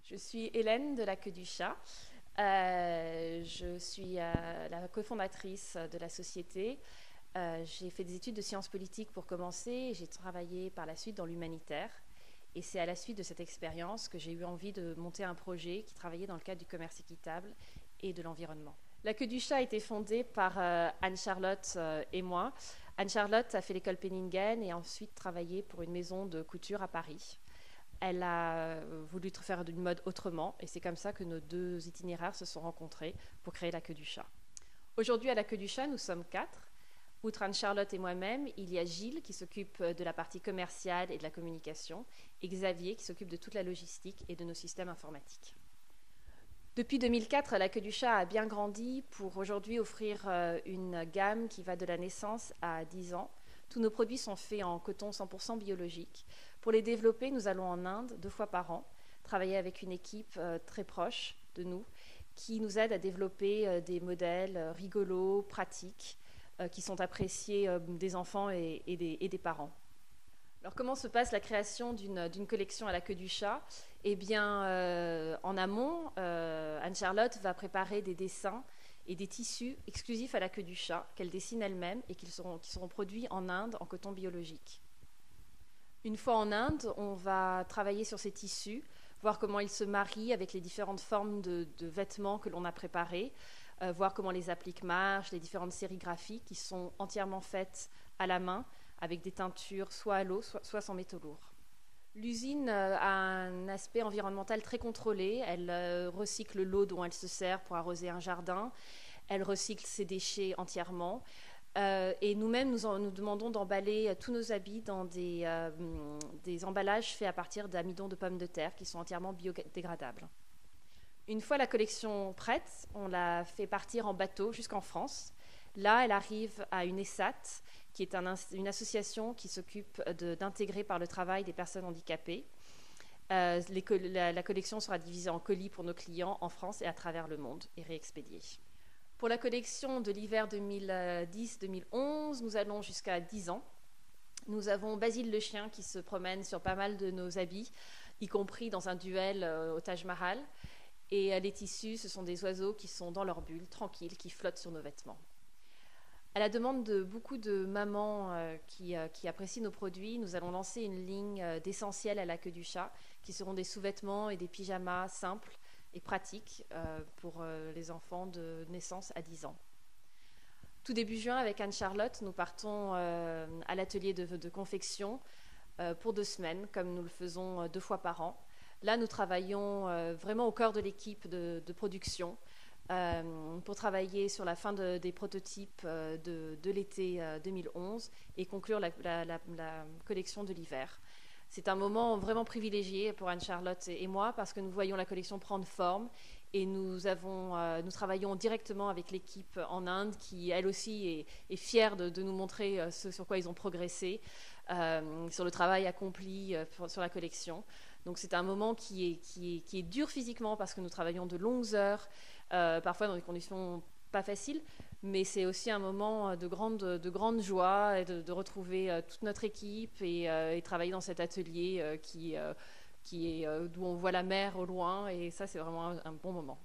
Je suis Hélène de la Queue du Chat. Je suis la cofondatrice de la société. J'ai fait des études de sciences politiques pour commencer et j'ai travaillé par la suite dans l'humanitaire. Et c'est à la suite de cette expérience que j'ai eu envie de monter un projet qui travaillait dans le cadre du commerce équitable et de l'environnement. La Queue du Chat a été fondée par Anne-Charlotte et moi. Anne-Charlotte a fait l'école Penningen et a ensuite travaillé pour une maison de couture à Paris. Elle a voulu faire d'une mode autrement et c'est comme ça que nos deux itinéraires se sont rencontrés pour créer la Queue du Chat. Aujourd'hui, à la Queue du Chat, nous sommes 4. Outre Anne-Charlotte et moi-même, il y a Gilles qui s'occupe de la partie commerciale et de la communication et Xavier qui s'occupe de toute la logistique et de nos systèmes informatiques. Depuis 2004, la Queue du Chat a bien grandi pour aujourd'hui offrir une gamme qui va de la naissance à 10 ans. Tous nos produits sont faits en coton 100% biologique. Pour les développer, nous allons en Inde 2 fois par an, travailler avec une équipe très proche de nous qui nous aide à développer des modèles rigolos, pratiques, qui sont appréciés des enfants et des parents. Alors comment se passe la création d'une collection à la Queue du Chat ? Eh bien, en amont, Anne-Charlotte va préparer des dessins et des tissus exclusifs à la Queue du Chat qu'elle dessine elle-même et qui seront produits en Inde en coton biologique. Une fois en Inde, on va travailler sur ces tissus, voir comment ils se marient avec les différentes formes de vêtements que l'on a préparés, voir comment les appliques marchent, les différentes sérigraphies qui sont entièrement faites à la main avec des teintures soit à l'eau, soit sans métaux lourds. L'usine a un aspect environnemental très contrôlé. Elle recycle l'eau dont elle se sert pour arroser un jardin. Elle recycle ses déchets entièrement. Et nous-mêmes, nous demandons d'emballer tous nos habits dans des emballages faits à partir d'amidon de pommes de terre qui sont entièrement biodégradables. Une fois la collection prête, on la fait partir en bateau jusqu'en France. Là, elle arrive à une ESAT, qui est une association qui s'occupe d'intégrer par le travail des personnes handicapées. La collection sera divisée en colis pour nos clients en France et à travers le monde et réexpédiée. Pour la collection de l'hiver 2010-2011, nous allons jusqu'à 10 ans. Nous avons Basile le chien qui se promène sur pas mal de nos habits, y compris dans un duel au Taj Mahal. Et les tissus, ce sont des oiseaux qui sont dans leur bulle, tranquilles, qui flottent sur nos vêtements. À la demande de beaucoup de mamans qui apprécient nos produits, nous allons lancer une ligne d'essentiels à la Queue du Chat, qui seront des sous-vêtements et des pyjamas simples et pratiques pour les enfants de naissance à 10 ans. Tout début juin, avec Anne-Charlotte, nous partons à l'atelier de confection pour 2 semaines, comme nous le faisons 2 fois par an. Là, nous travaillons vraiment au cœur de l'équipe de production pour travailler sur la fin des prototypes de l'été 2011 et conclure la collection de l'hiver. C'est un moment vraiment privilégié pour Anne-Charlotte et moi parce que nous voyons la collection prendre forme et nous travaillons directement avec l'équipe en Inde qui, elle aussi, est fière de nous montrer ce sur quoi ils ont progressé, sur le travail accompli sur la collection. Donc c'est un moment qui est dur physiquement parce que nous travaillons de longues heures, parfois dans des conditions pas faciles, mais c'est aussi un moment de grande joie et de retrouver toute notre équipe et travailler dans cet atelier qui est d'où on voit la mer au loin et ça c'est vraiment un bon moment.